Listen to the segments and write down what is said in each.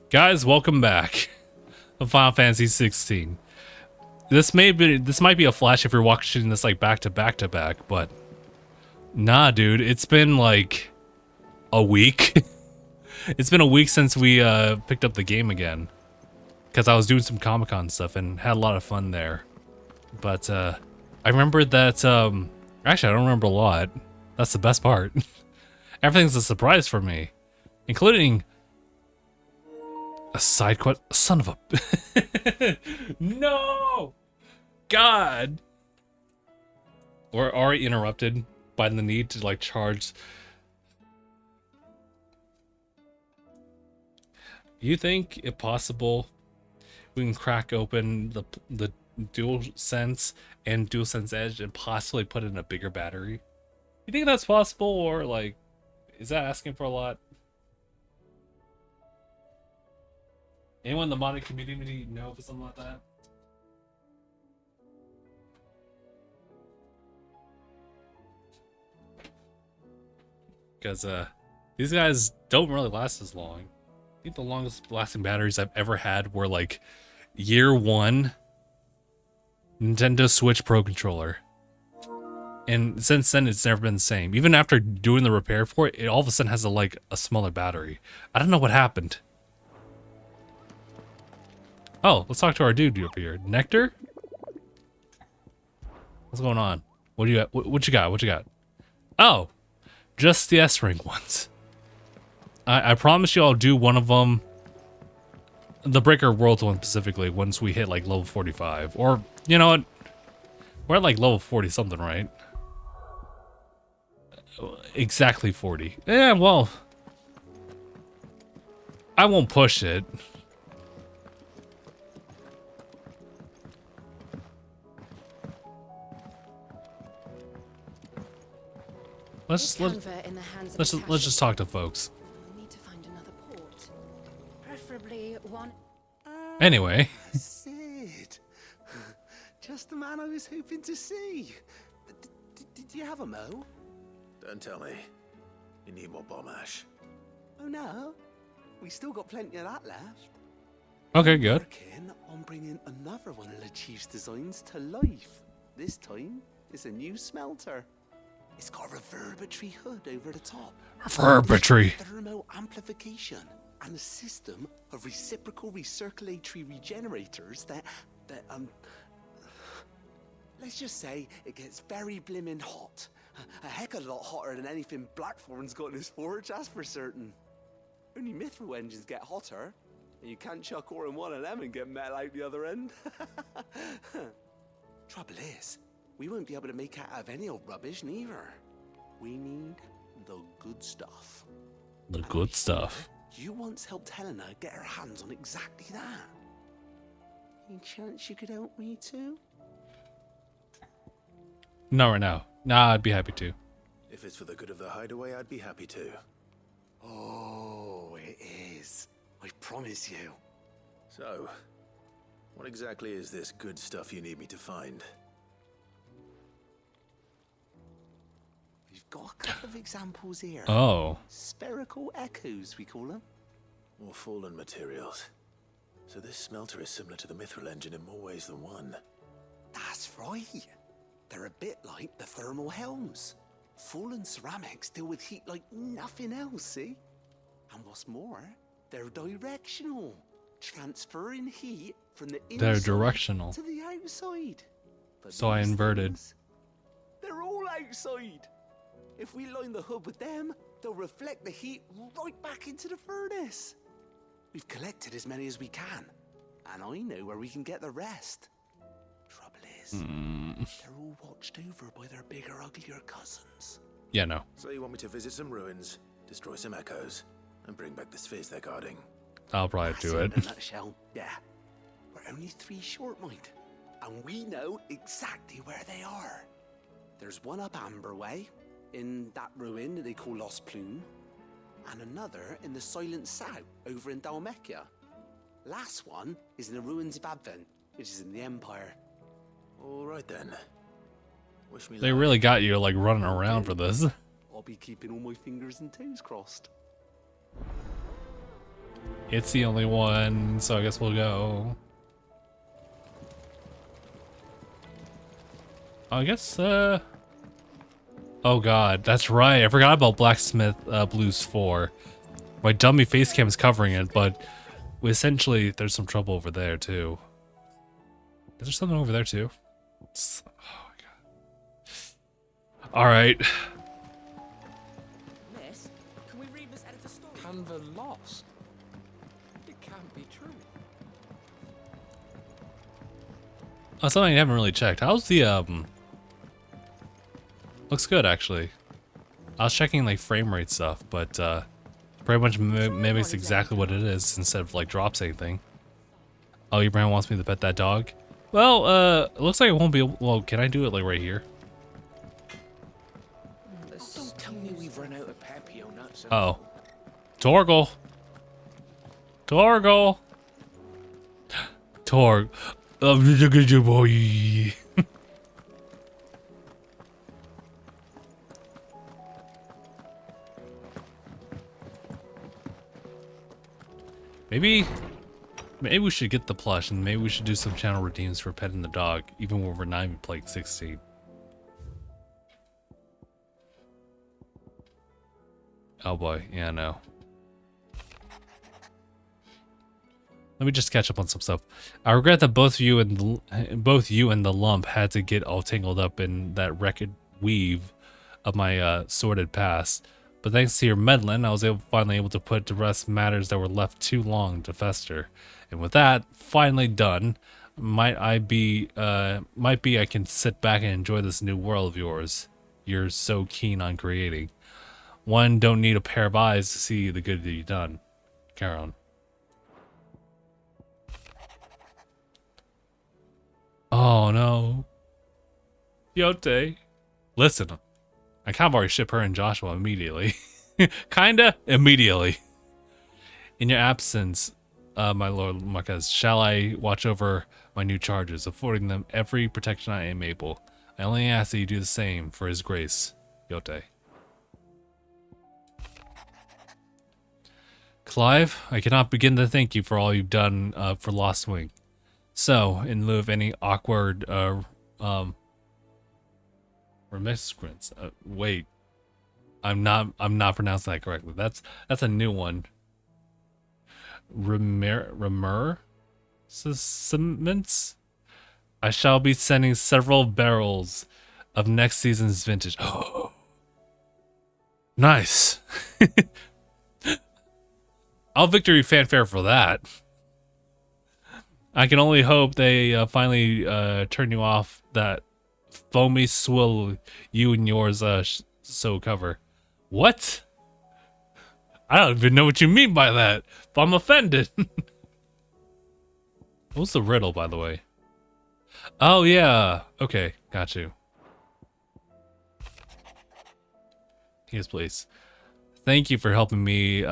Guys, welcome back to Final Fantasy XVI. This might be a flash if you're watching this like back to back, but nah, dude, it's been like a week. It's been a week since we picked up the game again, because I was doing some Comic-Con stuff and had a lot of fun there. But I remember that actually I don't remember a lot. That's the best part. Everything's a surprise for me, including a side quest. Son of a no, God. We're already interrupted by the need to like charge. You think it possible we can crack open the DualSense and DualSense Edge and possibly put in a bigger battery? You think that's possible, or like, is that asking for a lot? Anyone in the modding community know for something like that? Because these guys don't really last as long. I think the longest lasting batteries I've ever had were like year one Nintendo Switch Pro controller. And since then it's never been the same. Even after doing the repair for it, it all of a sudden has a smaller battery. I don't know what happened. Oh, let's talk to our dude up here. Nectar? What's going on? What do you got? What you got? What you got? Oh, just the S-rank ones. I promise you I'll do one of them. The Breaker Worlds one specifically once we hit like level 45. Or, you know what? We're at like level 40 something, right? Exactly 40. Yeah, well, I won't push it. Let's just talk to folks. We'll need to find another port. Preferably one. Anyway. Sid. Just the man I was hoping to see. Did you have a mo? Don't tell me. You need more bomb ash. Oh no. We still got plenty of that left. Okay, good. Working on bringing another one of the Chief's designs to life. This time, it's a new smelter. It's got a reverberatory hood over the top. Reverberatory. Thermal amplification and a system of reciprocal recirculatory regenerators that let's just say it gets very blimmin' hot. A heck of a lot hotter than anything Blackthorn's got in his forge, that's for certain. Only mithril engines get hotter, and you can't chuck ore in one of them and get metal out the other end. Trouble is, we won't be able to make out of any old rubbish neither. We need the good stuff. The good stuff. You once helped Helena get her hands on exactly that. Any chance you could help me too? Not right now. Nah, I'd be happy to. If it's for the good of the hideaway, I'd be happy to. Oh, it is. I promise you. So, what exactly is this good stuff you need me to find? We've got a couple of examples here. Oh. Spherical echoes, we call them. More fallen materials. So this smelter is similar to the mithril engine in more ways than one. That's right. They're a bit like the thermal helms. Fallen ceramics deal with heat like nothing else, see? And what's more, they're directional, transferring heat from the inside They're directional. to the outside. But So I these inverted. things, they're all outside. If we line the hood with them, they'll reflect the heat right back into the furnace. We've collected as many as we can, and I know where we can get the rest. Trouble is, they're all watched over by their bigger, uglier cousins. Yeah, no. So you want me to visit some ruins, destroy some echoes, and bring back the spheres they're guarding? I'll probably That's do it. In a nutshell, yeah. We're only 3 short, mind, and we know exactly where they are. There's one up Amber Way, in that ruin that they call Lost Plume, and another in the Silent South, over in Dalmekia. Last one is in the ruins of Advent, which is in the Empire. All right then. Wish me They luck. really got you like running around for this. I'll be keeping all my fingers and toes crossed. It's the only one, so I guess we'll go. I guess, oh god, that's right. I forgot about Blacksmith Blues 4. My dummy face cam is covering it, but essentially there's some trouble over there too. Is there something over there too? Oh my god. Alright. Miss, can we read Miss Editor's story? Canva lost? It can't be true. Oh, something I haven't really checked. How's the, looks good, actually. I was checking, like, frame rate stuff, but, pretty much mimics exactly what it is instead of, like, drops anything. Oh, your brand wants me to pet that dog? Well, it looks like it won't be able— well, can I do it, like, right here? Don't tell me we've run out of Papio nuts. Oh. Torgal! Torgal! Torg. Good boy. Maybe we should get the plush, and maybe we should do some channel redeems for petting the dog, even when we're not even playing 16. Oh boy, yeah, no. Let me just catch up on some stuff. I regret that both you and the lump had to get all tangled up in that wrecked weave of my sordid past. But thanks to your meddling, I was finally able to put to rest matters that were left too long to fester. And with that finally done, might be I can sit back and enjoy this new world of yours you're so keen on creating. One don't need a pair of eyes to see the good that you've done. Carry on. Oh no. Yote. Listen, I kind of already ship her and Joshua immediately. Kinda immediately. In your absence, my lord Marquez, shall I watch over my new charges, affording them every protection I am able. I only ask that you do the same for his grace. Yote. Clive, I cannot begin to thank you for all you've done for Lost Wing. So, in lieu of any awkward remiscence, wait, I'm not pronouncing that correctly. That's a new one. Cements. I shall be sending several barrels of next season's vintage. Oh, nice. I'll victory fanfare for that. I can only hope they finally turn you off that foamy swill you and yours so cover. What? I don't even know what you mean by that, but I'm offended. What's the riddle, by the way? Oh yeah, okay, got you. Yes, please. Thank you for helping me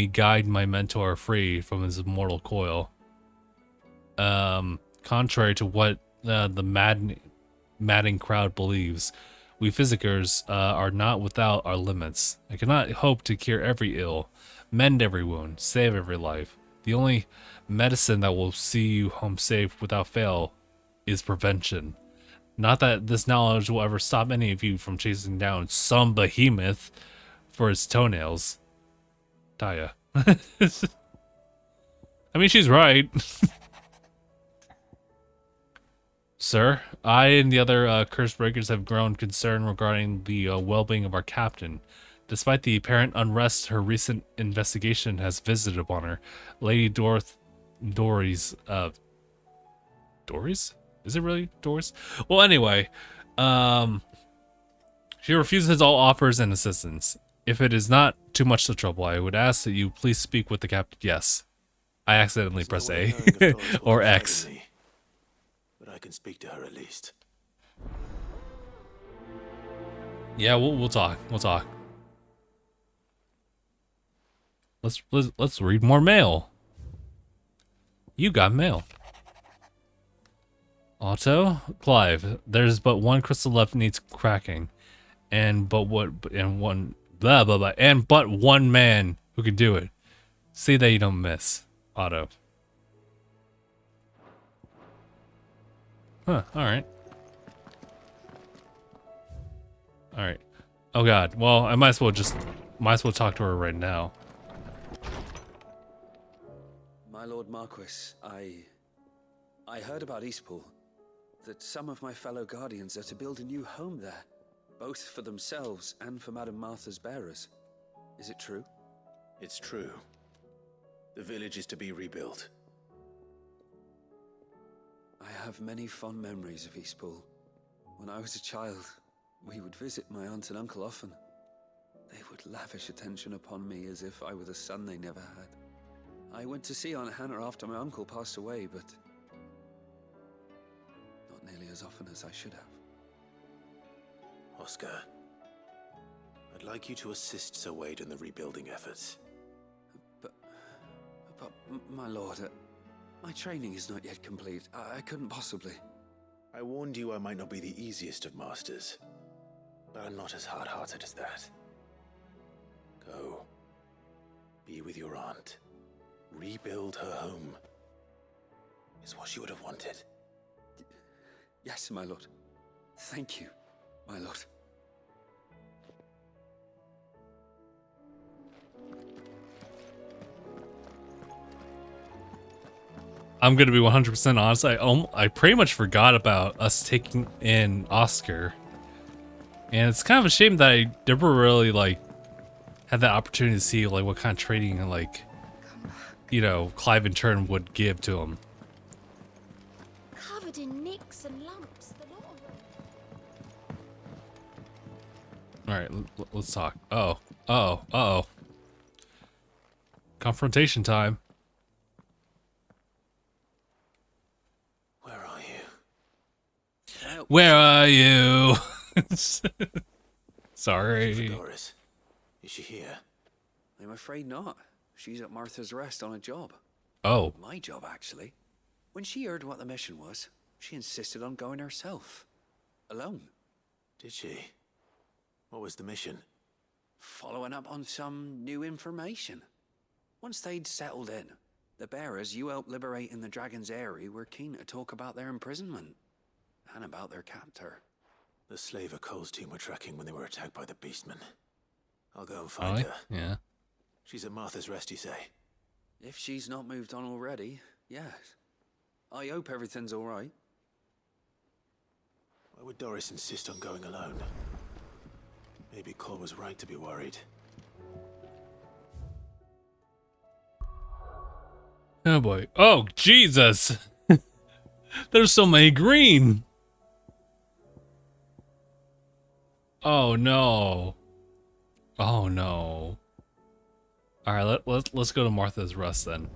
guide my mentor free from his mortal coil. Contrary to what the madding crowd believes, we physicers are not without our limits. I cannot hope to cure every ill, mend every wound, save every life. The only medicine that will see you home safe without fail is prevention. Not that this knowledge will ever stop any of you from chasing down some behemoth for its toenails. Taya. I mean, she's right. Sir, I and the other curse breakers have grown concerned regarding the well-being of our captain. Despite the apparent unrest her recent investigation has visited upon her, Lady Dory's, Dory's? Is it really Doris? Well, anyway, she refuses all offers and assistance. If it is not too much the trouble, I would ask that you please speak with the captain. Yes. I accidentally pressed A. Or X. But I can speak to her at least. Yeah, we'll talk. We'll talk. Let's read more mail. You got mail. Otto, Clive, there's but one crystal left needs cracking, and but one man who can do it. See that you don't miss. Auto. Huh, alright. Alright. Oh god. Well, I might as well talk to her right now. My Lord Marquis, I heard about Eastpool. That some of my fellow guardians are to build a new home there. Both for themselves and for Madame Martha's bearers. Is it true? It's true. The village is to be rebuilt. I have many fond memories of Eastpool. When I was a child, we would visit my aunt and uncle often. They would lavish attention upon me as if I were the son they never had. I went to see Aunt Hannah after my uncle passed away, but not nearly as often as I should have. Oscar, I'd like you to assist Sir Wade in the rebuilding efforts. But my lord, my training is not yet complete. I couldn't possibly. I warned you I might not be the easiest of masters, but I'm not as hard-hearted as that. Go. Be with your aunt. Rebuild her home. Is what she would have wanted. Yes, my lord. Thank you, my lord. I'm gonna be 100% honest. I pretty much forgot about us taking in Oscar, and it's kind of a shame that I never really like had that opportunity to see like what kind of training like, you know, Clive in turn would give to him. Covered in nicks and lumps, the lot of them. All right, let's talk. Oh. Confrontation time. Where are you? Where are you? Sorry. Doris. Is she here? I'm afraid not. She's at Martha's Rest on a job. Oh. My job, actually. When she heard what the mission was, she insisted on going herself. Alone. Did she? What was the mission? Following up on some new information. Once they'd settled in, the bearers you helped liberate in the Dragon's Eyrie were keen to talk about their imprisonment. And about their captor. The slaver Cole's team were tracking when they were attacked by the Beastmen. I'll go and find her. Yeah. She's at Martha's Rest, you say? If she's not moved on already, yes. I hope everything's all right. Why would Doris insist on going alone? Maybe Cole was right to be worried. Oh boy. Oh, Jesus. There's so many green. Oh no. Oh no. Alright, let's go to Martha's Rest then.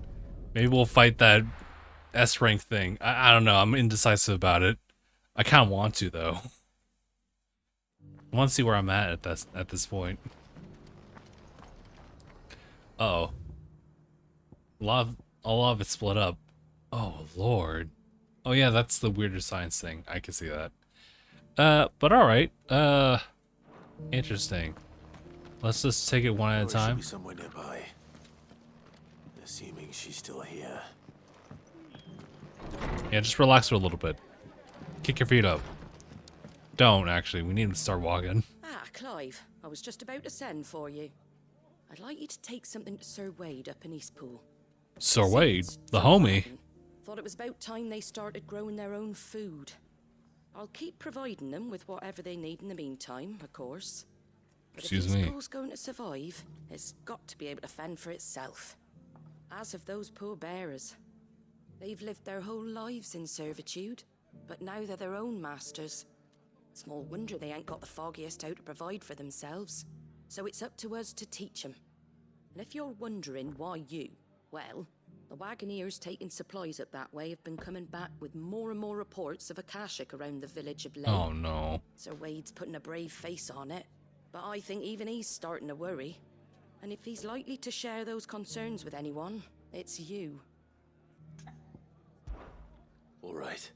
Maybe we'll fight that S rank thing. I don't know, I'm indecisive about it. I kinda want to though. I want to see where I'm at this point. Uh-oh. A lot of it split up. Oh lord. Oh yeah, that's the weirder science thing. I can see that. But alright. Interesting. Let's just take it one at a Doris should time. be somewhere nearby. Assuming she's still here. Yeah, just relax her a little bit. Kick your feet up. Don't, actually. We need to start walking. Ah, Clive. I was just about to send for you. I'd like you to take something to Sir Wade up in Eastpool. Sir Wade, the homie. Thought it was about time they started growing their own food. I'll keep providing them with whatever they need in the meantime, of course. But Excuse if me. Eastpool's going to survive, it's got to be able to fend for itself. As of those poor bearers. They've lived their whole lives in servitude, but now they're their own masters. Small wonder they ain't got the foggiest how to provide for themselves. So it's up to us to teach them. And if you're wondering why you, well, the Wagoneers taking supplies up that way have been coming back with more and more reports of Akashic around the village of late. Oh no. Sir Wade's putting a brave face on it, but I think even he's starting to worry. And if he's likely to share those concerns with anyone, it's you. All right.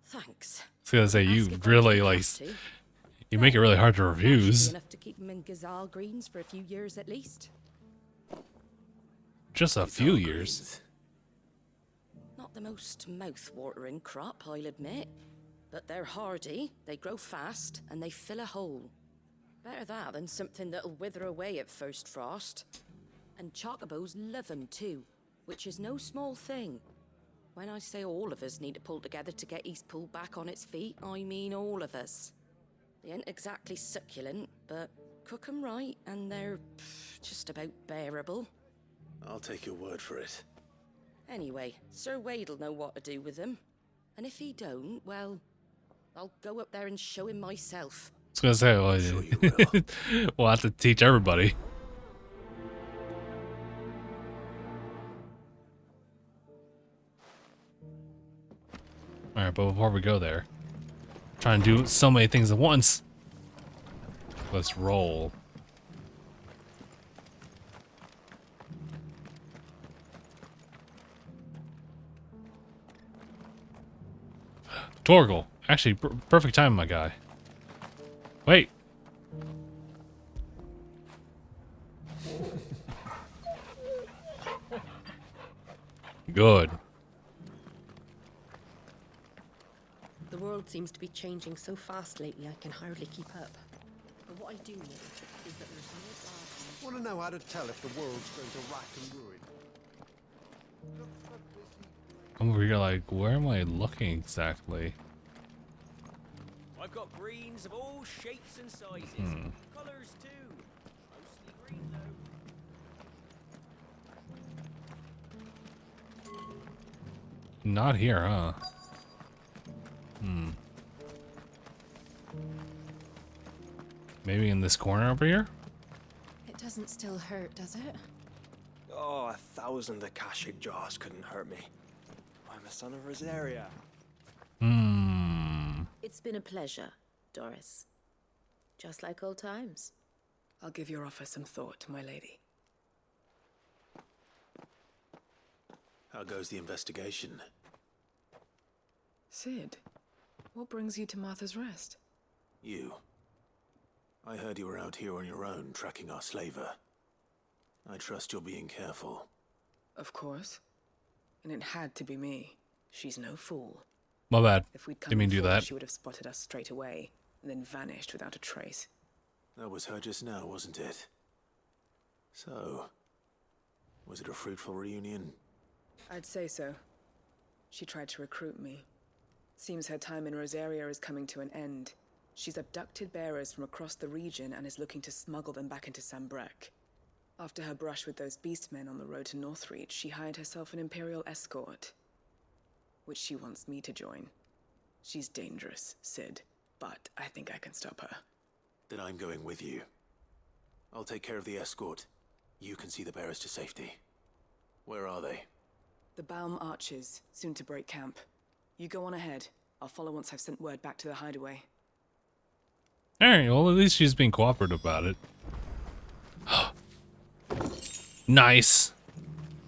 Thanks. I was gonna say, you Ask if really, you like, have to. you make it really hard to That should be refuse. enough to keep him in Gazal Greens for a few years at least. just a These few are years. greens. Not the most mouth-watering crop, I'll admit. But they're hardy, they grow fast, and they fill a hole. Better that than something that'll wither away at first frost. And chocobos love 'em too, which is no small thing. When I say all of us need to pull together to get Eastpool back on its feet, I mean all of us. They ain't exactly succulent, but cook 'em right, and they're just about bearable. I'll take your word for it. Anyway, Sir Wade'll know what to do with them. And if he don't, well, I'll go up there and show him myself. I was gonna say, well, Sure you will. we'll have to teach everybody. Alright, but before we go there, trying to do so many things at once. Let's roll. Torgal. Actually, perfect time, my guy. Wait. Good. The world seems to be changing so fast lately, I can hardly keep up. But what I do know is that there's no bad. Want to know how to tell if the world's going to rack and ruin? I'm over here like, where am I looking exactly? I've got greens of all shapes and sizes. Colours too. Mostly green though. Not here, huh? Maybe in this corner over here? It doesn't still hurt, does it? Oh, 1,000 Akashic jars couldn't hurt me. I'm a son of Rosaria. It's been a pleasure, Doris. Just like old times. I'll give your offer some thought, my lady. How goes the investigation? Sid, what brings you to Martha's Rest? You. I heard you were out here on your own, tracking our slaver. I trust you're being careful. Of course. And it had to be me. She's no fool. My bad. If we'd come Didn't mean to do before, that. she would have spotted us straight away, and then vanished without a trace. That was her just now, wasn't it? So, was it a fruitful reunion? I'd say so. She tried to recruit me. Seems her time in Rosaria is coming to an end. She's abducted bearers from across the region and is looking to smuggle them back into Sambrek. After her brush with those beastmen on the road to Northreach, she hired herself an Imperial escort, which she wants me to join. She's dangerous, Sid, but I think I can stop her. Then I'm going with you. I'll take care of the escort. You can see the bearers to safety. Where are they? The Baum Archers, soon to break camp. You go on ahead. I'll follow once I've sent word back to the hideaway. Alright, well at least she's being cooperative about it. Nice.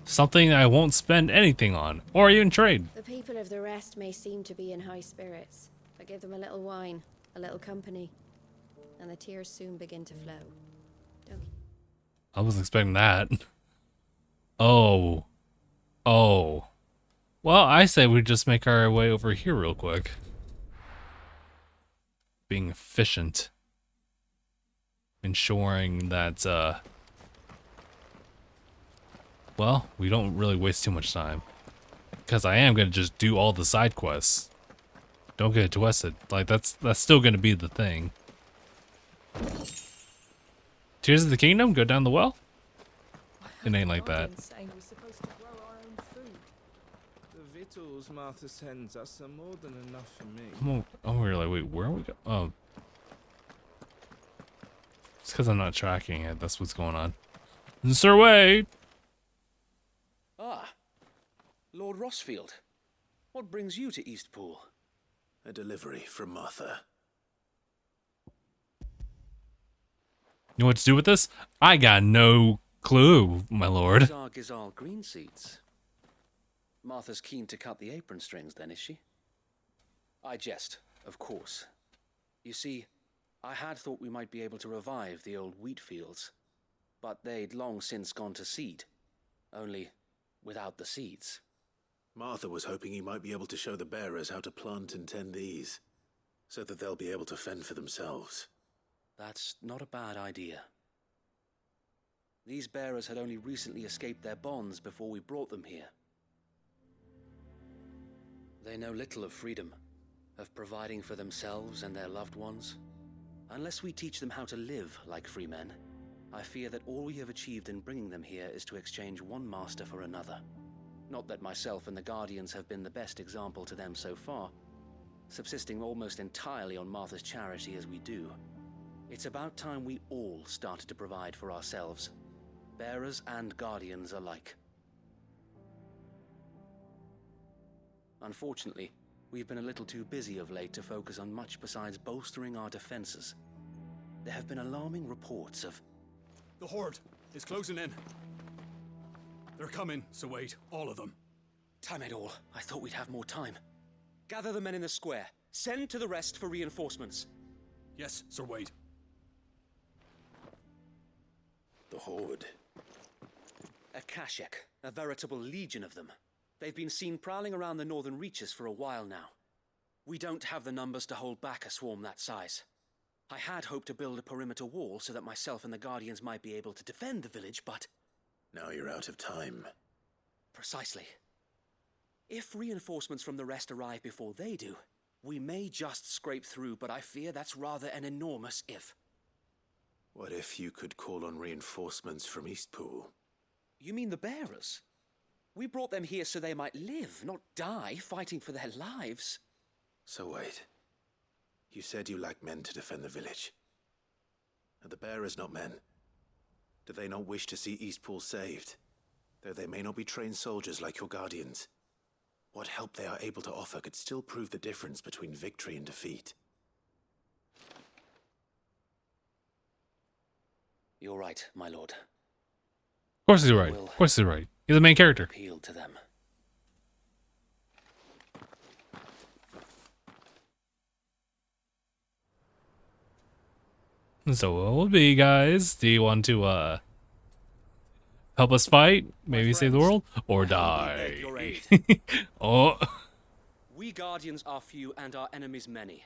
Something I won't spend anything on, or even trade. The people of the rest may seem to be in high spirits, but give them a little wine, a little company, and the tears soon begin to flow. Don't you? I wasn't expecting that. Oh. Oh. Well, I say we just make our way over here real quick. Being efficient. Ensuring that, well, we don't really waste too much time. Because I am going to just do all the side quests. Don't get it twisted. Like, that's still going to be the thing. Tears of the Kingdom? Go down the well? It ain't like that. Saying we're supposed to grow our own food. The victuals Martha sends us are more than enough for me. We're like, wait, where are we go? Oh. It's because I'm not tracking it. That's what's going on. Sir Wade! Ah, Lord Rossfield. What brings you to Eastpool? A delivery from Martha. You know what to do with this? I got no clue, my lord. These are Gizal green seeds. Martha's keen to cut the apron strings, then, is she? I jest, of course. You see, I had thought we might be able to revive the old wheat fields, but they'd long since gone to seed. only without the seeds. Martha was hoping you might be able to show the bearers how to plant and tend these, so that they'll be able to fend for themselves. That's not a bad idea. These bearers had only recently escaped their bonds before we brought them here. They know little of freedom, of providing for themselves and their loved ones. Unless we teach them how to live like free men, I fear that all we have achieved in bringing them here is to exchange one master for another. Not that myself and the Guardians have been the best example to them so far, subsisting almost entirely on Martha's charity as we do. It's about time we all started to provide for ourselves, bearers and Guardians alike. Unfortunately, we've been a little too busy of late to focus on much besides bolstering our defenses. There have been alarming reports of... The Horde is closing in. They're coming, so wait, all of them. Damn it all, I thought we'd have more time. Gather the men in the square. Send to the rest for reinforcements. Yes, Sir Wade. The Horde. A Kashek, a veritable legion of them. They've been seen prowling around the northern reaches for a while now. We don't have the numbers to hold back a swarm that size. I had hoped to build a perimeter wall so that myself and the Guardians might be able to defend the village, but... Now you're out of time. Precisely. If reinforcements from the rest arrive before they do, we may just scrape through, but I fear that's rather an enormous if. What if you could call on reinforcements from Eastpool? You mean the bearers? We brought them here so they might live, not die, fighting for their lives. So wait. You said you lack men to defend the village. Are the bearers not men? Do they not wish to see Eastpool saved? Though they may not be trained soldiers like your Guardians. What help they are able to offer could still prove the difference between victory and defeat. You're right, my lord. Of course he's right. Of course he's right. He's the main character. Appeal to them. So what will be, guys? Do you want to help us fight? Maybe save the world? Or die? Oh. We Guardians are few and our enemies many.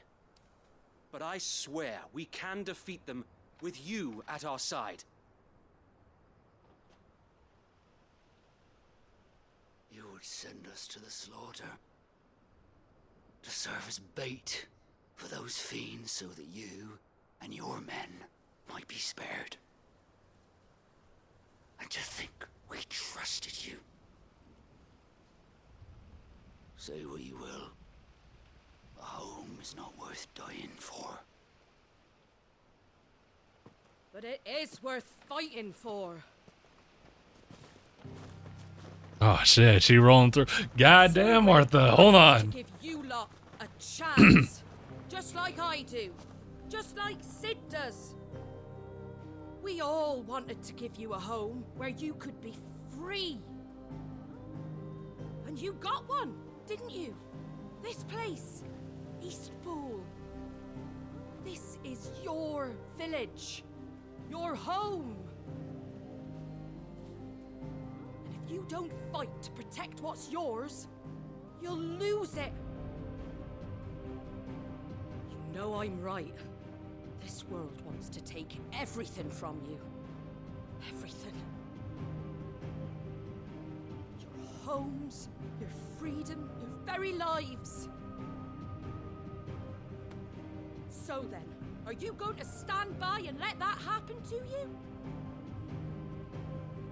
But I swear we can defeat them with you at our side. You would send us to the slaughter, to serve as bait for those fiends so that you and your men might be spared. And to think we trusted you. Say what you will, a home is not worth dying for. But it is worth fighting for. Oh shit, she rolling through. Goddamn, Martha, hold on. Give you lot a chance, just like I do, just like Sid does. We all wanted to give you a home where you could be free. And you got one, didn't you? This place, Eastpool. This is your village, your home. And if you don't fight to protect what's yours, you'll lose it. You know I'm right. This world wants to take everything from you. Everything. Your homes, your freedom, your very lives. So then, are you going to stand by and let that happen to you?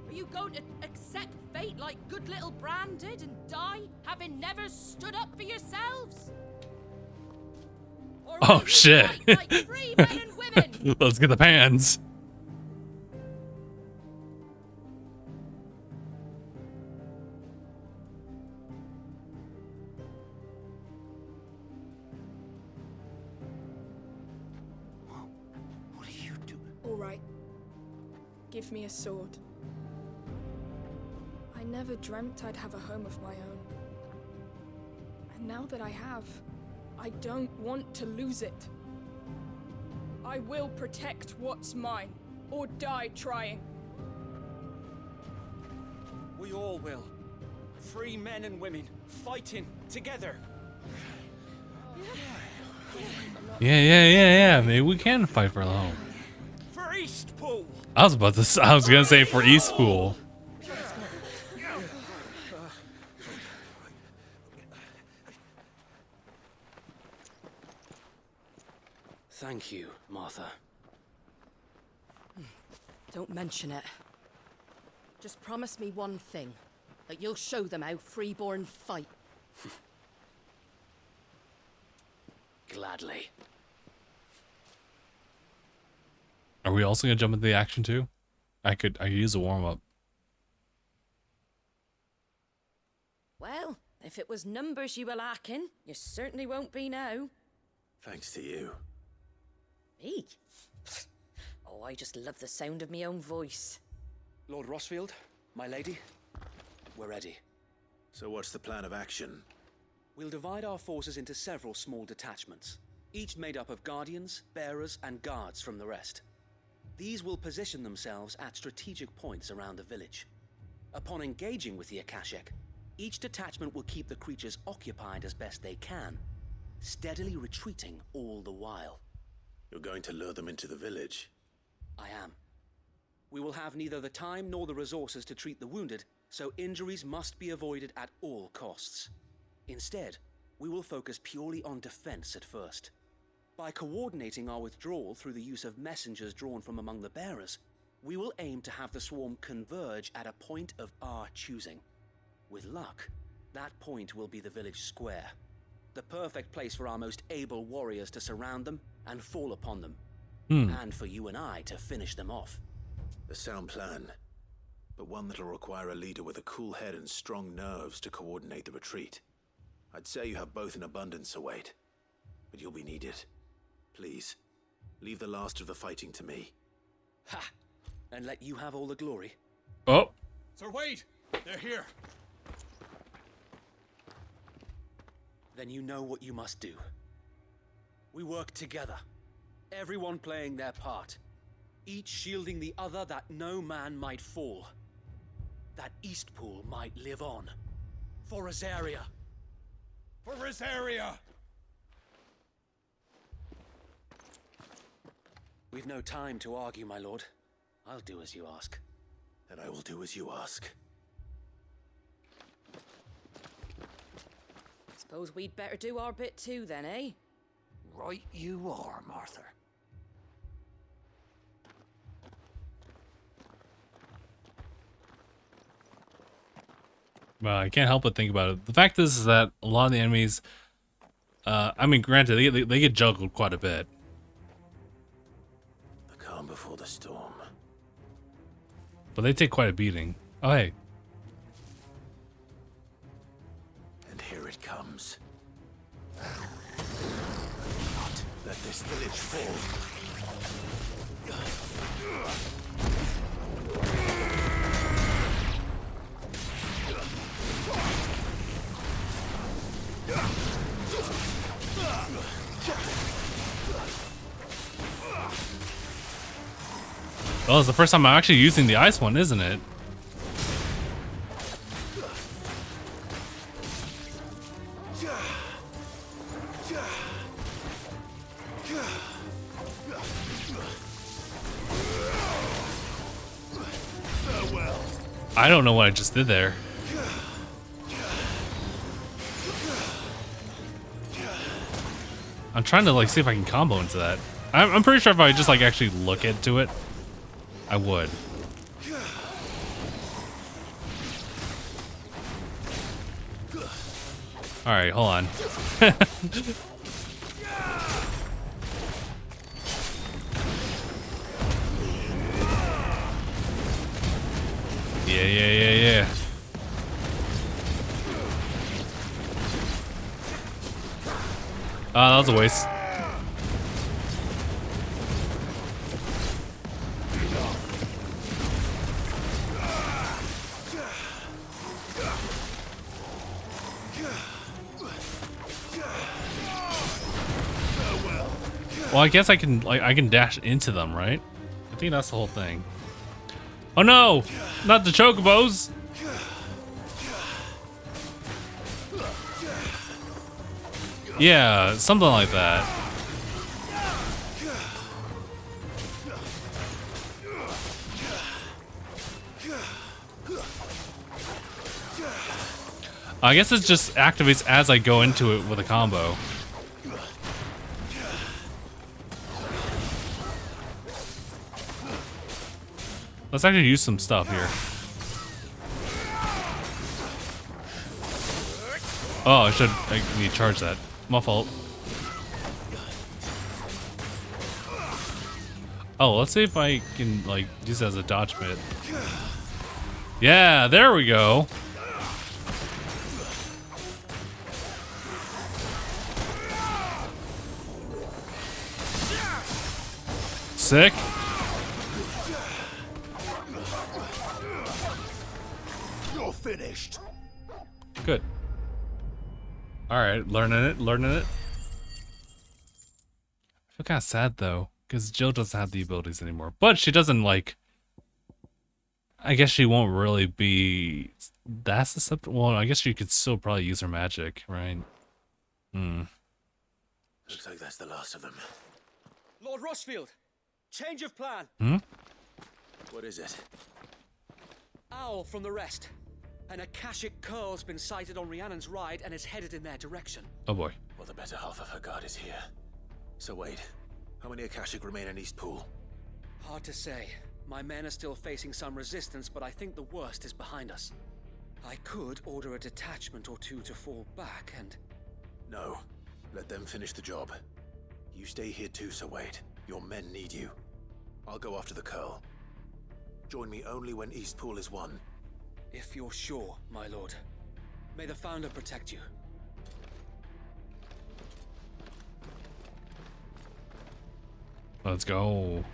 Are you going to accept fate like good little Bran did and die, having never stood up for yourselves? Or Oh shit. like free men and women? Let's get the pans. What do you do? All right. Give me a sword. I never dreamt I'd have a home of my own. And now that I have, I don't want to lose it. I will protect what's mine, or die trying. We all will. Free men and women, fighting together. Yeah. Maybe we can fight for home. For Eastpool. I was gonna say for Eastpool. Thank you, Martha. Don't mention it. Just promise me one thing. That you'll show them how freeborn fight. Gladly. Are we also gonna jump into the action too? I could use a warm up. Well, if it was numbers you were lacking, you certainly won't be now. Thanks to you. Me? Oh, I just love the sound of my own voice. Lord Rossfield, my lady, we're ready. So what's the plan of action? We'll divide our forces into several small detachments, each made up of guardians, bearers, and guards from the rest. These will position themselves at strategic points around the village. Upon engaging with the Akashic, each detachment will keep the creatures occupied as best they can, steadily retreating all the while. You're going to lure them into the village? I am. We will have neither the time nor the resources to treat the wounded, so injuries must be avoided at all costs. Instead, we will focus purely on defense at first. By coordinating our withdrawal through the use of messengers drawn from among the bearers, we will aim to have the swarm converge at a point of our choosing. With luck, that point will be the village square, the perfect place for our most able warriors to surround them and fall upon them, and for you and I to finish them off. A sound plan, but one that'll require a leader with a cool head and strong nerves to coordinate the retreat. I'd say you have both in abundance, Await, but you'll be needed. Please, leave the last of the fighting to me. Ha! And let you have all the glory. Oh. Sir Wade, they're here. Then you know what you must do. We work together, everyone playing their part, each shielding the other that no man might fall, that Eastpool might live on. For Rosaria. For Rosaria! We've no time to argue, my lord. I'll do as you ask. And I will do as you ask. Suppose we'd better do our bit too then, eh? Right you are, Martha. Well, I can't help but think about it. The fact is that a lot of the enemies, I mean, granted, they get juggled quite a bit. The calm before the storm. But they take quite a beating. Oh, hey. And here it comes. Not let this village fall. Well, it's the first time I'm actually using the ice one, isn't it? I don't know what I just did there. I'm trying to like see if I can combo into that. I'm pretty sure if I just like actually look into it, I would. All right, hold on. Yeah. That was a waste. Well, I guess I can dash into them, right? I think that's the whole thing. Oh no! Not the chocobos! Yeah, something like that. I guess it just activates as I go into it with a combo. Let's actually use some stuff here. Oh, I need to charge that. My fault. Oh, let's see if I can, like, use it as a dodge bit. Yeah, there we go. Sick. You're finished. Good. Alright, learning it. I feel kind of sad, though, because Jill doesn't have the abilities anymore. But she doesn't, like... I guess she won't really be that susceptible. Well, I guess she could still probably use her magic, right? Looks like that's the last of them. Lord Rossfield, change of plan. What is it? Owl from the rest. An Akashic curl's been sighted on Rhiannon's ride and is headed in their direction. Oh boy. Well, the better half of her guard is here. So wait, how many Akashic remain in Eastpool? Hard to say. My men are still facing some resistance, but I think the worst is behind us. I could order a detachment or two to fall back and... No. Let them finish the job. You stay here too, Sir Wade. Your men need you. I'll go after the curl. Join me only when Eastpool is won. If you're sure, my lord. May the Founder protect you. Let's go.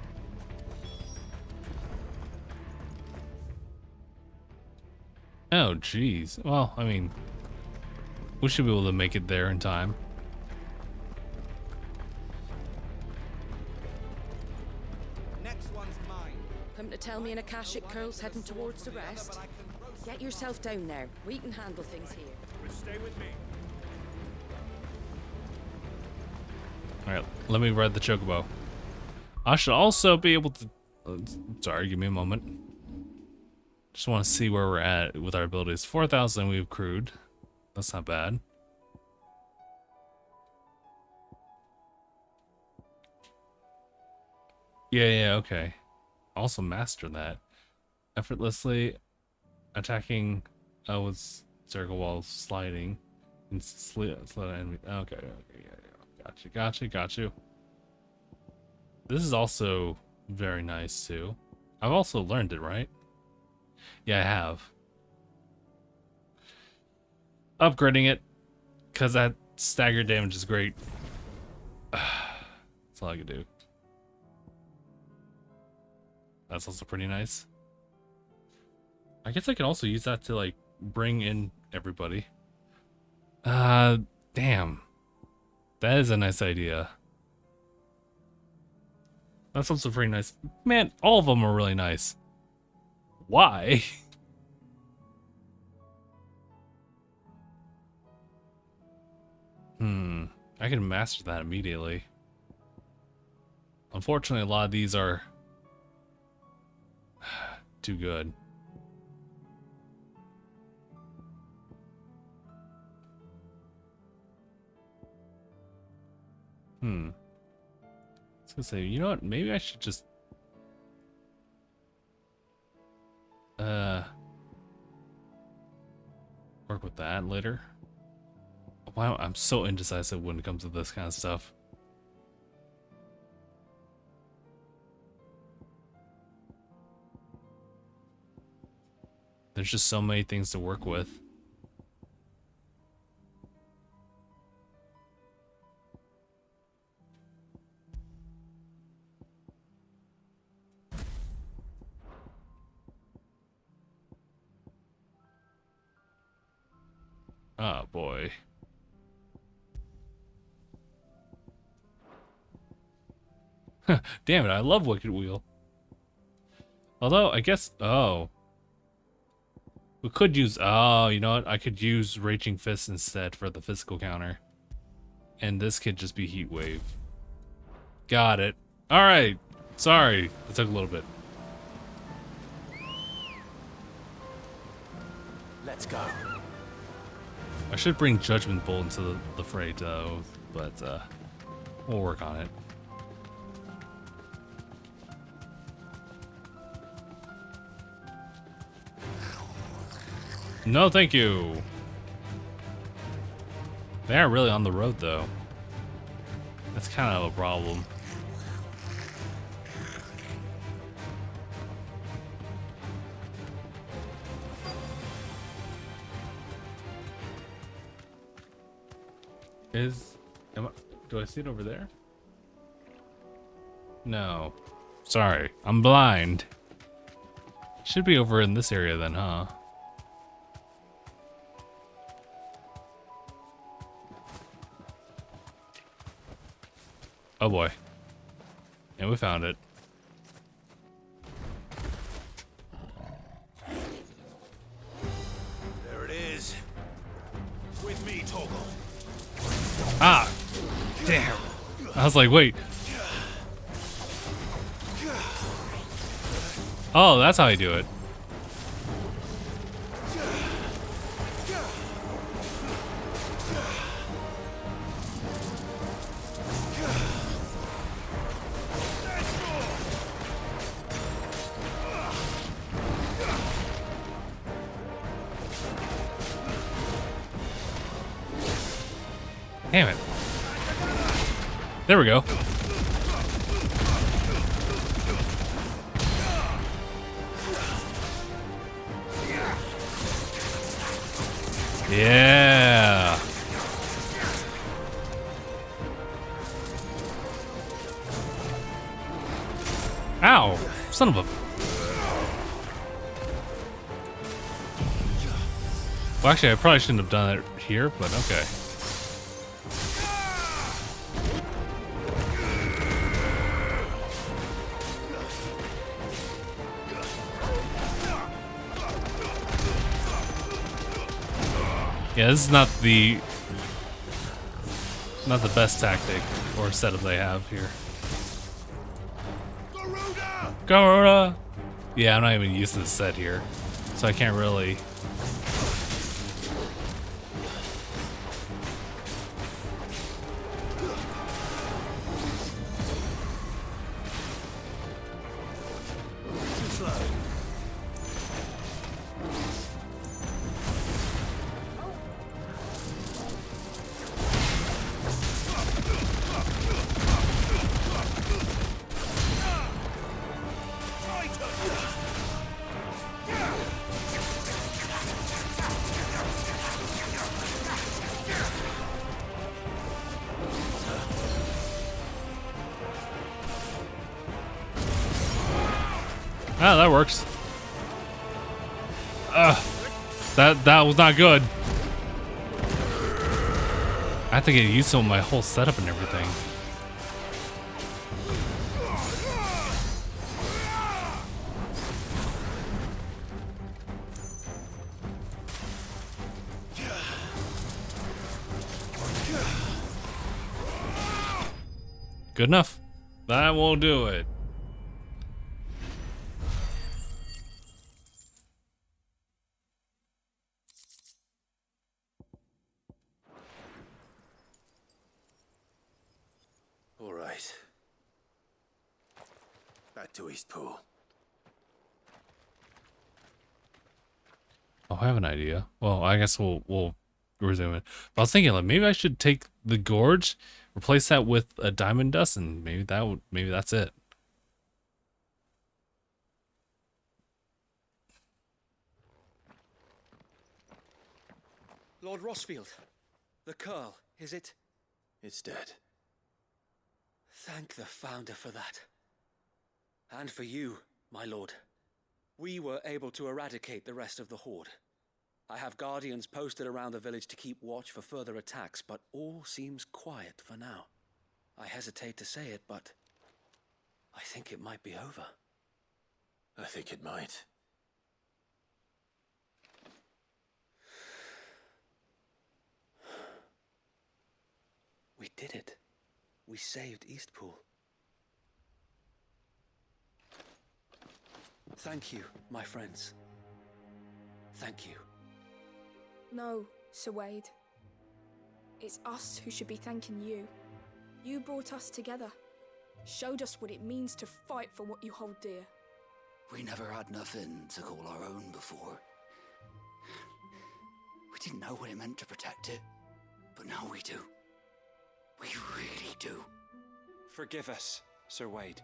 Oh, jeez. Well, I mean, we should be able to make it there in time. Next one's mine. Come to tell me an Akashic curl's heading towards the rest? Get yourself down there. We can handle things here. Stay with me. Alright, let me ride the chocobo. I should also be able to... sorry, give me a moment. Just want to see where we're at with our abilities. 4,000 we've accrued. That's not bad. Yeah, okay. Also master that. Effortlessly attacking with circle while sliding. And slid enemy. Okay, yeah. Got you. This is also very nice too. I've also learned it, right? Yeah, I have. Upgrading it, because that stagger damage is great. That's all I can do. That's also pretty nice. I guess I can also use that to, like, bring in everybody. Damn. That is a nice idea. That's also pretty nice. Man, all of them are really nice. Why? I can master that immediately. Unfortunately, a lot of these are too good. I was gonna say, you know what? Maybe I should just work with that later. Wow, I'm so indecisive when it comes to this kind of stuff. There's just so many things to work with. Oh boy. Damn it, I love Wicked Wheel. Although, I guess... Oh. We could use... Oh, you know what? I could use Raging Fist instead for the physical counter. And this could just be heat wave. Got it. All right. Sorry, it took a little bit. Let's go. I should bring Judgment Bolt into the fray, though, but we'll work on it. No, thank you. They aren't really on the road, though. That's kind of a problem. Do I see it over there? No. Sorry, I'm blind. Should be over in this area then, huh? Oh boy. And we found it. There it is. With me, Toggle. Ah! Damn. I was like, wait. Oh, that's how I do it. Damn it. There we go. Yeah. Ow. Son of a... Well, actually, I probably shouldn't have done it here, but okay. Yeah, this is not the best tactic or setup they have here. Garuda! Yeah, I'm not even used to this set here, so I can't really. Ah, that works. That was not good. I have to get used to my whole setup and everything. Good enough. That won't do it. All right. Back to Eastpool. Oh, I have an idea. Well, I guess we'll resume it. But I was thinking, like, maybe I should take the gorge, replace that with a diamond dust, and maybe that's it. Lord Rossfield, the Curl, is it? It's dead. Thank the Founder for that. And for you, my lord. We were able to eradicate the rest of the Horde. I have guardians posted around the village to keep watch for further attacks, but all seems quiet for now. I hesitate to say it, but I think it might be over. I think it might. We we saved Eastpool. Thank you, my friends. Thank you. No, Sir Wade. It's us who should be thanking you. You brought us together. Showed us what it means to fight for what you hold dear. We never had nothing to call our own before. We didn't know what it meant to protect it, but now we do. We really do. Forgive us, Sir Wade.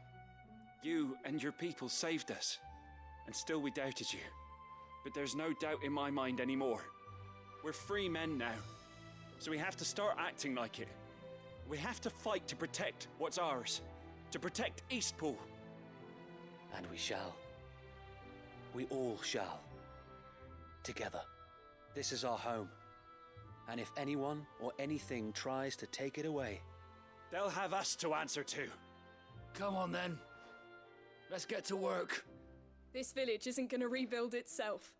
You and your people saved us, and still we doubted you. But there's no doubt in my mind anymore. We're free men now, so we have to start acting like it. We have to fight to protect what's ours, to protect Eastpool. And we shall. We all shall. Together. This is our home. And if anyone or anything tries to take it away, they'll have us to answer to. Come on then. Let's get to work. This village isn't gonna rebuild itself.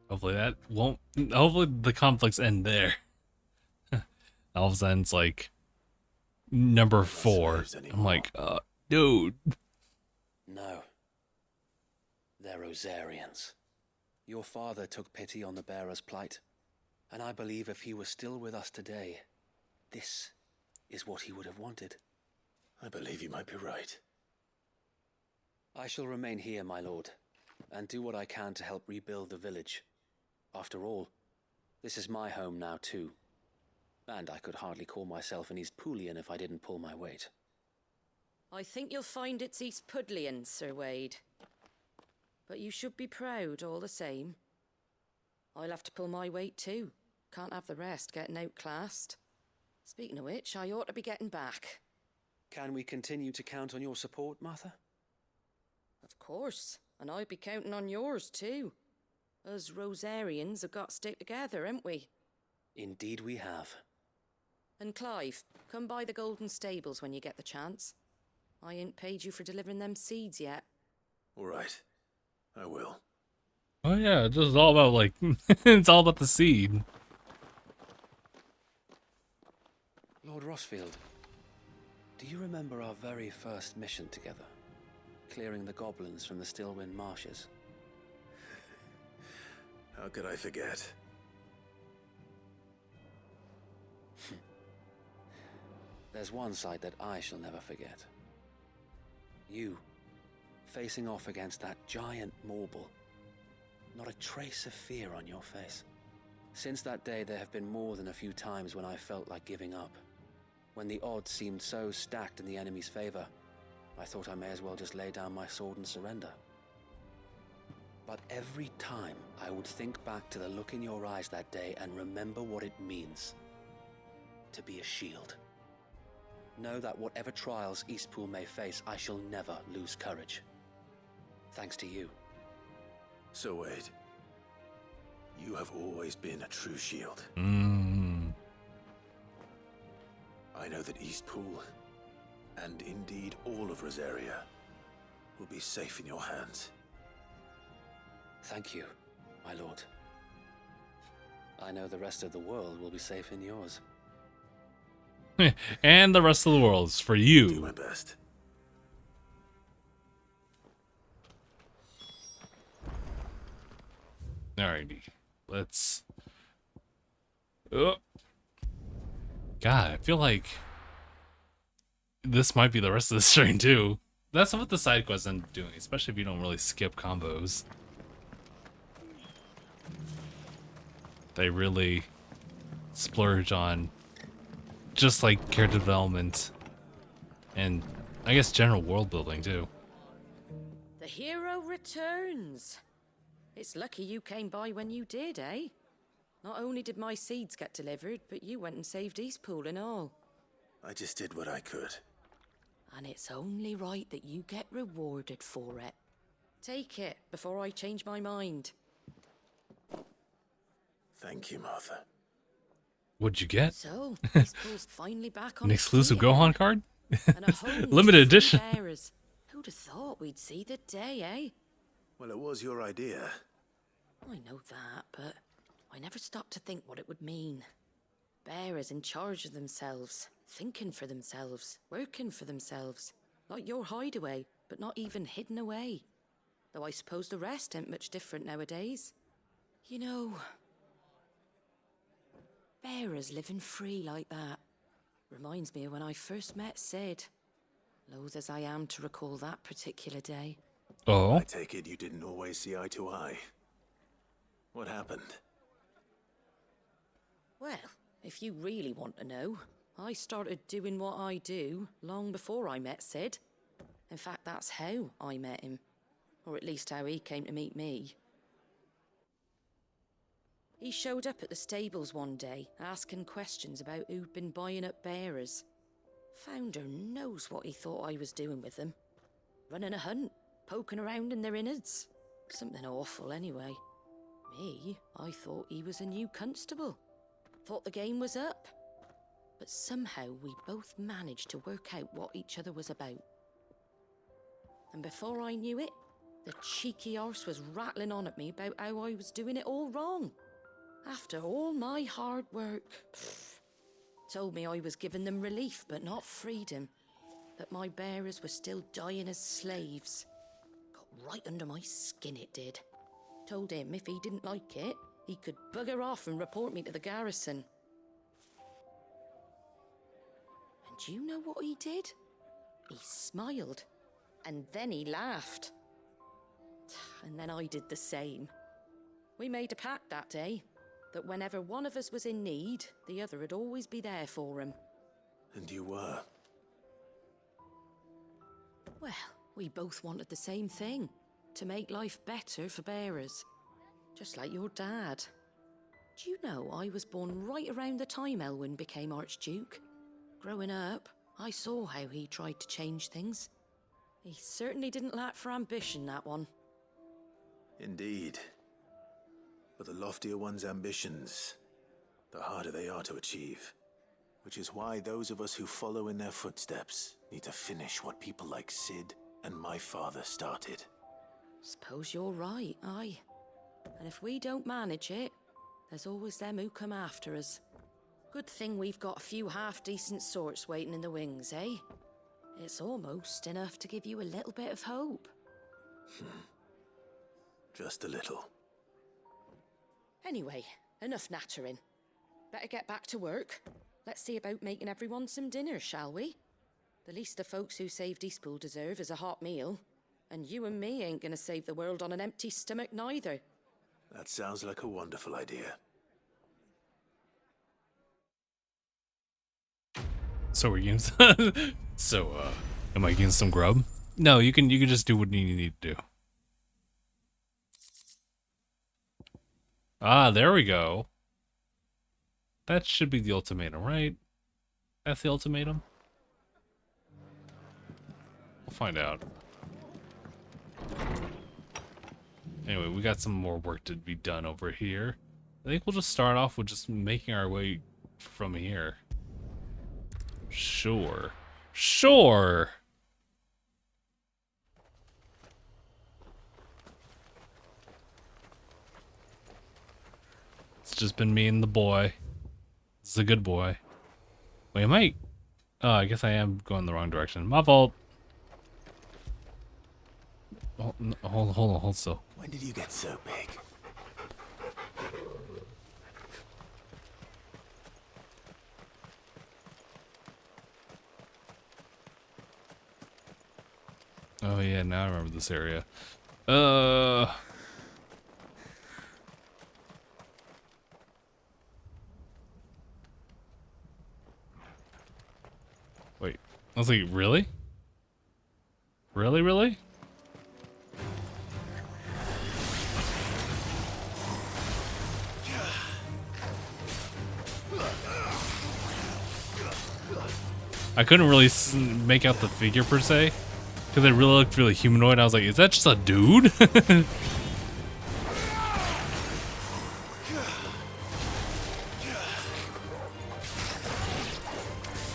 Hopefully that won't. Hopefully the conflicts end there. Elves ends like number 4. I'm like, dude. no. They're Rosarians. Your father took pity on the bearer's plight, and I believe if he was still with us today, this is what he would have wanted. I believe you might be right. I shall remain here, my lord, and do what I can to help rebuild the village. After all, this is my home now too, and I could hardly call myself an Eastpoolian if I didn't pull my weight. I think you'll find it's Eastpudlian, Sir Wade. But you should be proud all the same. I'll have to pull my weight too. Can't have the rest getting outclassed. Speaking of which, I ought to be getting back. Can we continue to count on your support, Martha? Of course, and I'll be counting on yours too. Us Rosarians have got to stick together, haven't we? Indeed we have. And Clive, come by the Golden Stables when you get the chance. I ain't paid you for delivering them seeds yet. All right. I will. Oh yeah, this is all about like it's all about the seed. Lord Rossfield, do you remember our very first mission together? Clearing the goblins from the Stillwind marshes? How could I forget? There's one sight that I shall never forget. You, facing off against that giant Morble. Not a trace of fear on your face. Since that day, there have been more than a few times when I felt like giving up. When the odds seemed so stacked in the enemy's favor, I thought I may as well just lay down my sword and surrender. But every time, I would think back to the look in your eyes that day and remember what it means to be a shield. Know that whatever trials Eastpool may face, I shall never lose courage. Thanks to you. So Wade, you have always been a true shield. I know that Eastpool, and indeed all of Rosaria, will be safe in your hands. Thank you, my lord. I know the rest of the world will be safe in yours. And the rest of the world is for you. Do my best. Alrighty, let's. Oh. God, I feel like this might be the rest of the stream too. That's what the side quests end up doing, especially if you don't really skip combos. They really splurge on just like character development and I guess general world building too. The hero returns. It's lucky you came by when you did, eh? Not only did my seeds get delivered, but you went and saved Eastpool and all. I just did what I could. And it's only right that you get rewarded for it. Take it before I change my mind. Thank you, Martha. What'd you get? So, Eastpool's finally back on An exclusive Gohan card? And a whole Limited new edition. bearers. Who'd have thought we'd see the day, eh? Well, it was your idea. I know that, but I never stopped to think what it would mean. Bearers in charge of themselves, thinking for themselves, working for themselves. Like your hideaway, but not even hidden away. Though I suppose the rest ain't much different nowadays. You know, bearers living free like that reminds me of when I first met Sid. Loath as I am to recall that particular day. Oh? I take it you didn't always see eye to eye. What happened? Well, if you really want to know, I started doing what I do long before I met Sid. In fact, that's how I met him. Or at least how he came to meet me. He showed up at the stables one day, asking questions about who'd been buying up bearers. Founder knows what he thought I was doing with them. Running a hunt, poking around in their innards. Something awful anyway. Me, I thought he was a new constable. Thought the game was up. But somehow we both managed to work out what each other was about. And before I knew it, the cheeky arse was rattling on at me about how I was doing it all wrong. After all my hard work. Told me I was giving them relief, but not freedom. That my bearers were still dying as slaves. Got right under my skin, it did. Told him if he didn't like it, he could bugger off and report me to the garrison. And do you know what he did? He smiled. And then he laughed. And then I did the same. We made a pact that day, that whenever one of us was in need, the other would always be there for him. And you were? Well, we both wanted the same thing, to make life better for bearers. Just like your dad. Do you know I was born right around the time Elwyn became Archduke? Growing up, I saw how he tried to change things. He certainly didn't lack for ambition, that one. Indeed. But the loftier one's ambitions, the harder they are to achieve. Which is why those of us who follow in their footsteps need to finish what people like Sid and my father started. Suppose you're right, aye. And if we don't manage it, there's always them who come after us. Good thing we've got a few half-decent sorts waiting in the wings, eh? It's almost enough to give you a little bit of hope. Just a little. Anyway, enough nattering. Better get back to work. Let's see about making everyone some dinner, shall we? The least the folks who saved Eastpool deserve is a hot meal. And you and me ain't gonna save the world on an empty stomach neither. That sounds like a wonderful idea. So we're getting am I getting some grub? No, you can just do what you need to do. Ah, there we go. That should be the ultimatum, right? That's the ultimatum? We'll find out. Anyway, we got some more work to be done over here. I think we'll just start off with just making our way from here. Sure. Sure! It's just been me and the boy. It's a good boy. Wait, am I... Oh, I guess I am going the wrong direction. My fault. Hold still. When did you get so big? Oh yeah, now I remember this area. Wait. I was like, really? Really? I couldn't really make out the figure per se, because it really looked really humanoid. I was like, is that just a dude?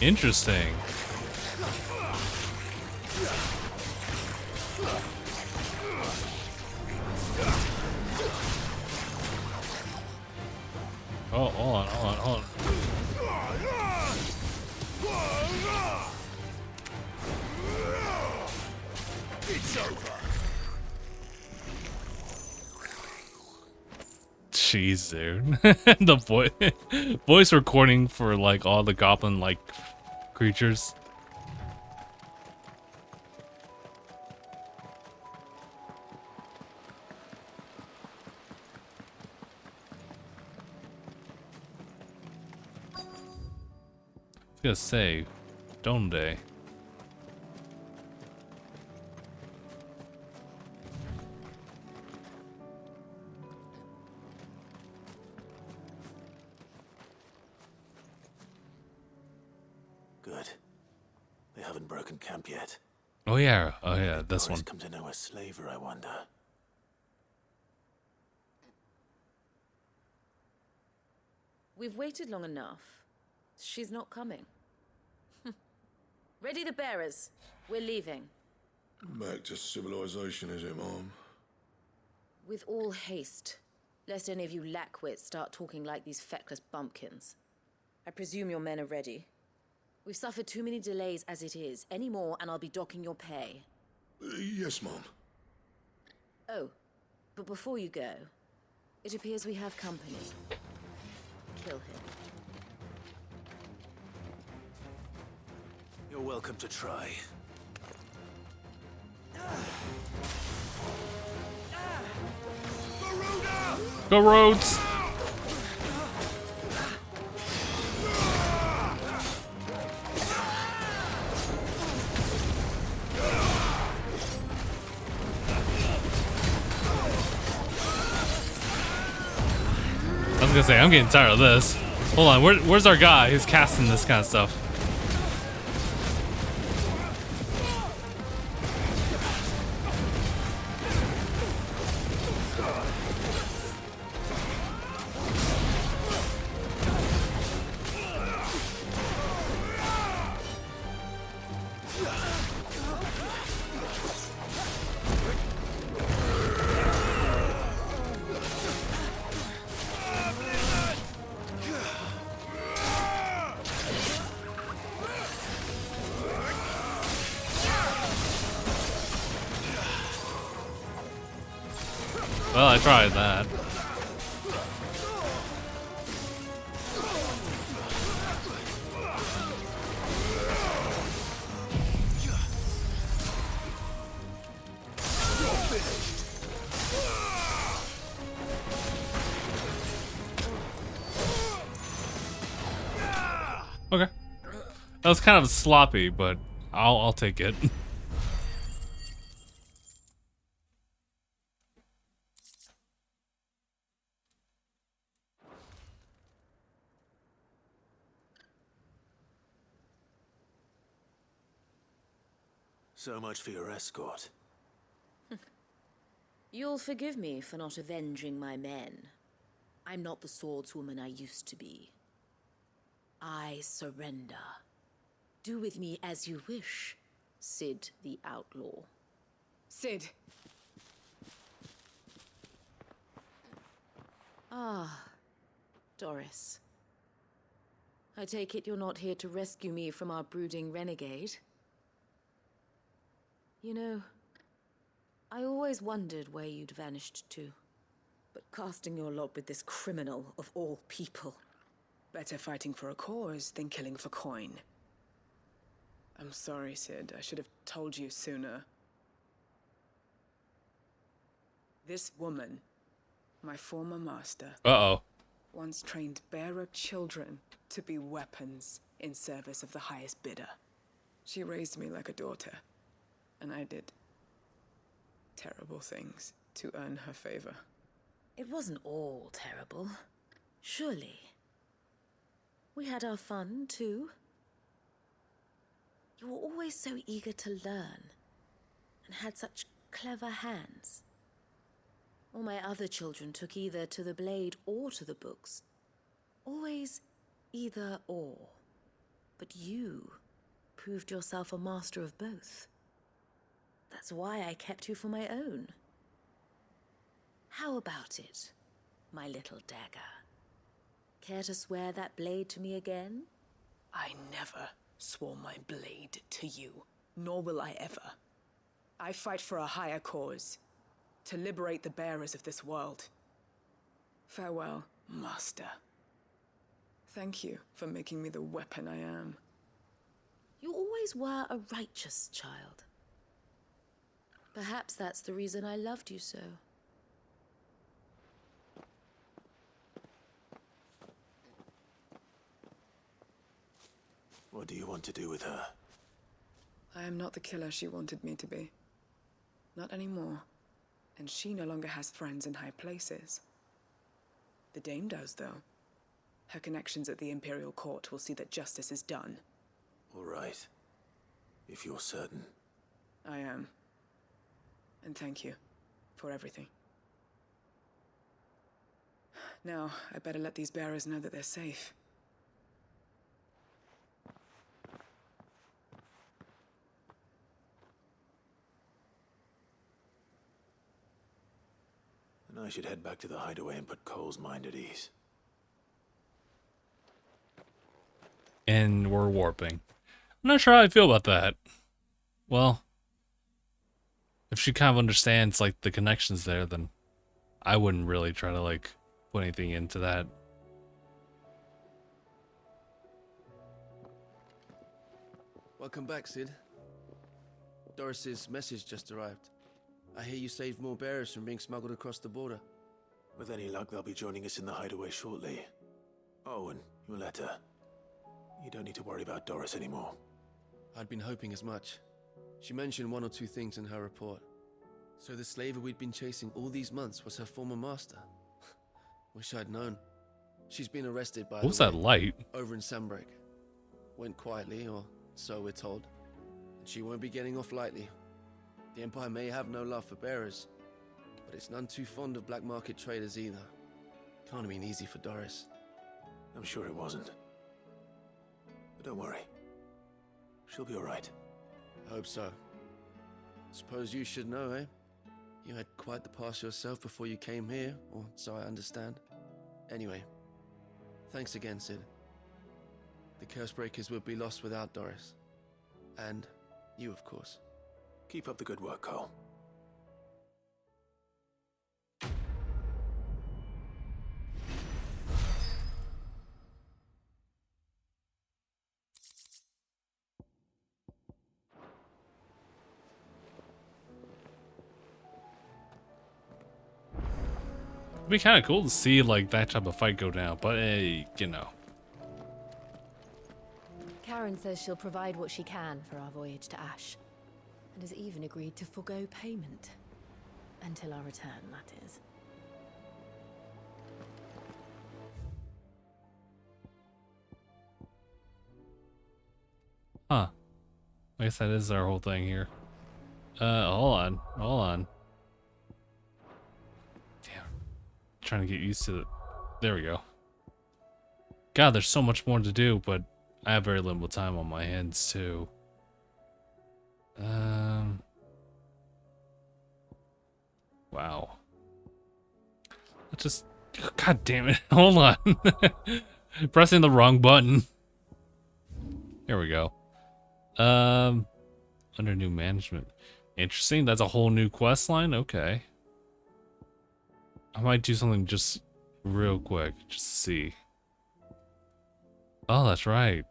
Interesting. Oh, hold on, hold on, hold on. It's over. Jeez, dude. The voice recording for like all the goblin like creatures. I was gonna say, don't they? Good. They haven't broken camp yet. Oh yeah, this Boris one. come to know a slaver, I wonder. We've waited long enough. She's not coming. Ready the bearers. We're leaving. Back to civilization, is it, Mom? With all haste, lest any of you lackwits start talking like these feckless bumpkins. I presume your men are ready. We've suffered too many delays as it is. Any more and I'll be docking your pay. Yes, Mom. Oh, but before you go, it appears we have company. Kill him. You're welcome to try. Go Rhodes! I was gonna say, I'm getting tired of this. Hold on, where's our guy who's casting this kind of stuff? Well, I tried that. Okay. That was kind of sloppy, but I'll take it. So much for your escort. You'll forgive me for not avenging my men. I'm not the swordswoman I used to be. I surrender. Do with me as you wish, Sid the Outlaw. Sid! Ah, Doris. I take it you're not here to rescue me from our brooding renegade? You know, I always wondered where you'd vanished to. But casting your lot with this criminal of all people. Better fighting for a cause than killing for coin. I'm sorry, Sid. I should have told you sooner. This woman, my former master, once trained bearer children to be weapons in service of the highest bidder. She raised me like a daughter, and I did terrible things to earn her favor. It wasn't all terrible, surely. We had our fun, too. You were always so eager to learn, and had such clever hands. All my other children took either to the blade or to the books. Always either or. But you proved yourself a master of both. That's why I kept you for my own. How about it, my little dagger? Care to swear that blade to me again? I never swore my blade to you, nor will I ever. I fight for a higher cause, to liberate the bearers of this world. Farewell, Master. Thank you for making me the weapon I am. You always were a righteous child. Perhaps that's the reason I loved you so. What do you want to do with her? I am not the killer she wanted me to be. Not anymore. And she no longer has friends in high places. The Dame does, though. Her connections at the Imperial Court will see that justice is done. All right. If you're certain. I am. And thank you for everything. Now, I better let these bearers know that they're safe. And I should head back to the hideaway and put Cole's mind at ease. And we're warping. I'm not sure how I feel about that. Well, if she kind of understands like the connections there, then I wouldn't really try to like put anything into that. Welcome back, Sid. Doris's message just arrived. I hear you saved more bearers from being smuggled across the border. With any luck, they'll be joining us in the hideaway shortly. Oh, and your letter. You don't need to worry about Doris anymore. I'd been hoping as much. She mentioned one or two things in her report. So the slaver we'd been chasing all these months was her former master. Wish I'd known. She's been arrested by What was that light? over in Sandbreak. Went quietly, or so we're told. And she won't be getting off lightly. The Empire may have no love for bearers, but it's none too fond of black market traders either. Can't have been easy for Doris. I'm sure it wasn't. But don't worry. She'll be all right. I hope so. Suppose you should know, eh? You had quite the past yourself before you came here, or so I understand. Anyway, thanks again, Sid. The Cursebreakers would be lost without Doris. And you, of course. Keep up the good work, Cole. It'd be kind of cool to see like that type of fight go down, but you know. Karen says she'll provide what she can for our voyage to Ash, and has even agreed to forgo payment. Until our return, that is. Huh. I guess that is our whole thing here. Hold on. Damn. Trying to get used to it. There we go. God, there's so much more to do, but I have very little time on my hands too. Wow. Let's just... God damn it. Hold on. Pressing the wrong button. There we go. Under new management. Interesting. That's a whole new quest line. Okay. I might do something just real quick, just to see. Oh, that's right.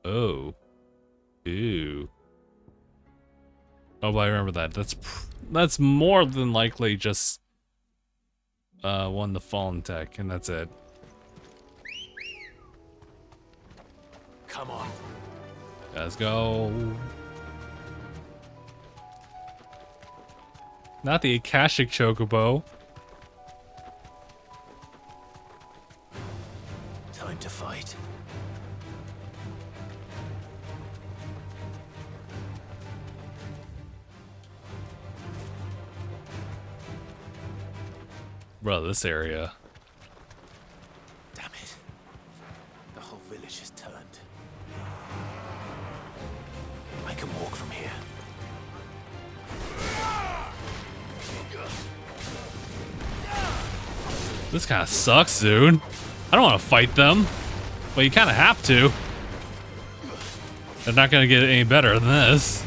Oh. Ew. Oh, but I remember that. That's more than likely just one the fallen tech, and that's it. Come on. Let's go. Not the Akashic Chocobo. Time to fight. Bro, this area. Damn it. The whole village has turned. I can walk from here. This kind of sucks, dude. I don't want to fight them, but you kind of have to. They're not going to get any better than this.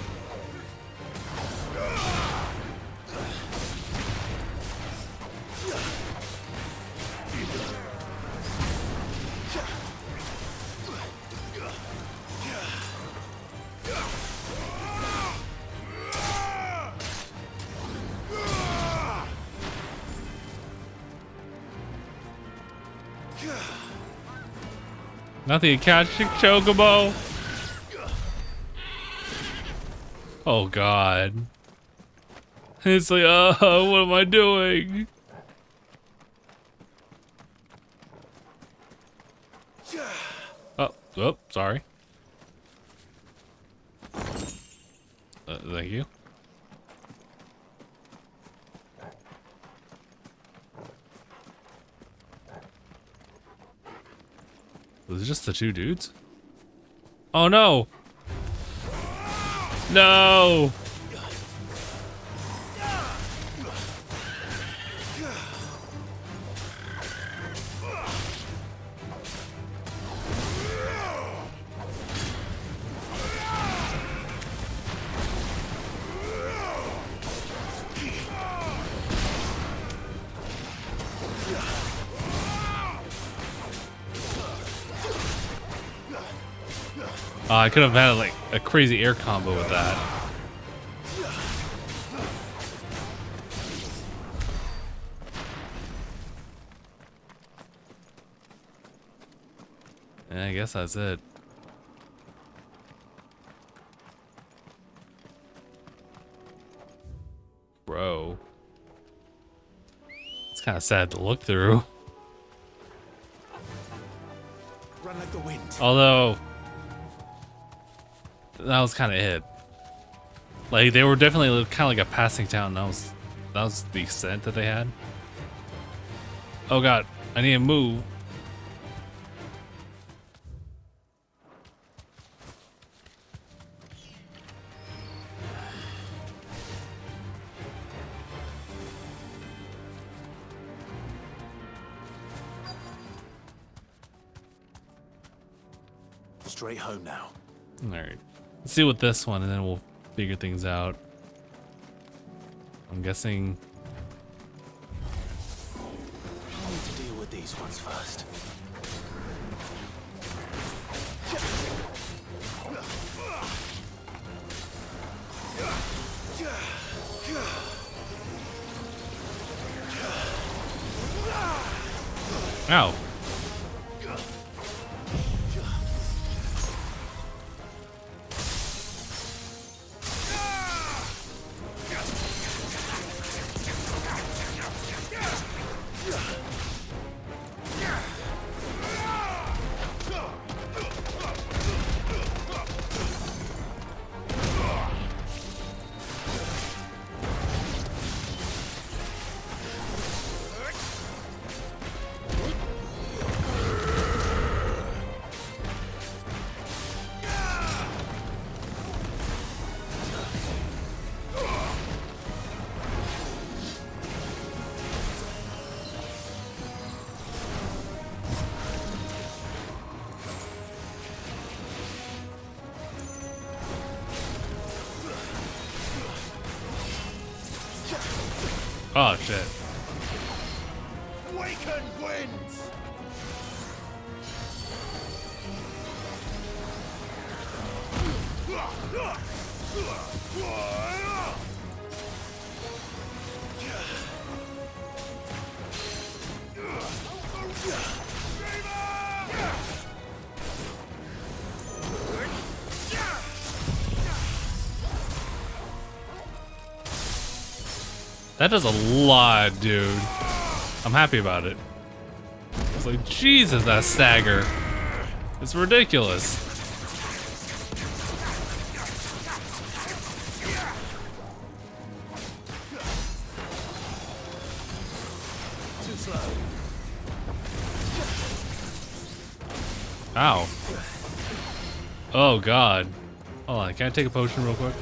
Nothing to catch Chocobo. Oh god. It's like, oh, what am I doing? Oh, sorry. Thank you. Was it just the two dudes? Oh no! No! I could have had like a crazy air combo with that. And I guess that's it. Bro. It's kind of sad to look through. Run like the wind. Although that was kind of it. Like they were definitely kind of like a passing town. That was the extent that they had. Oh god, I need to move. Straight home now. All right. Let's see with this one, and then we'll figure things out. I'm guessing. I need to deal with these ones first. Ow. Oh shit. Awaken winds! That does a lot, dude. I'm happy about it. It's like, Jesus, that stagger. It's ridiculous. Too slow. Ow. Oh, God. Hold on, can I take a potion real quick?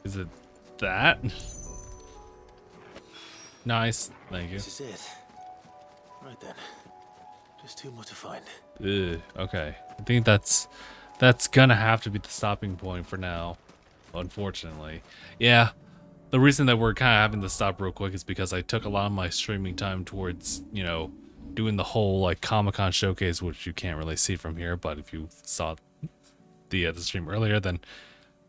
Is it that? Nice. Thank you. This is it. Right then. Just two more to find. Ugh, okay. I think that's gonna have to be the stopping point for now. Unfortunately. Yeah. The reason that we're kind of having to stop real quick is because I took a lot of my streaming time towards, you know, doing the whole like Comic-Con showcase, which you can't really see from here, but if you saw the stream earlier, then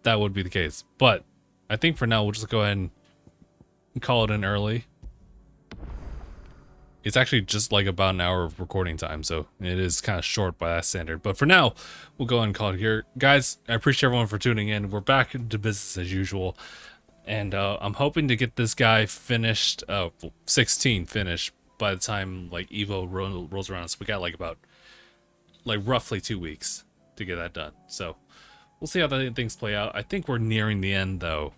that would be the case. But I think for now we'll just go ahead and call it in early. It's actually just like about an hour of recording time, so it is kind of short by that standard. But for now, we'll go ahead and call it here. Guys, I appreciate everyone for tuning in. We're back to business as usual. And I'm hoping to get this guy finished, 16 finished, by the time like Evo rolls around. So we got like about, like roughly 2 weeks to get that done. So we'll see how things play out. I think we're nearing the end, though.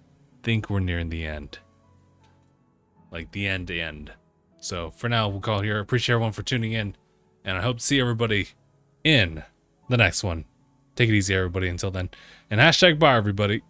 Like the end. So for now, we'll call it here. Appreciate everyone for tuning in, and I hope to see everybody in the next one. Take it easy, everybody, until then. And hashtag bye, everybody.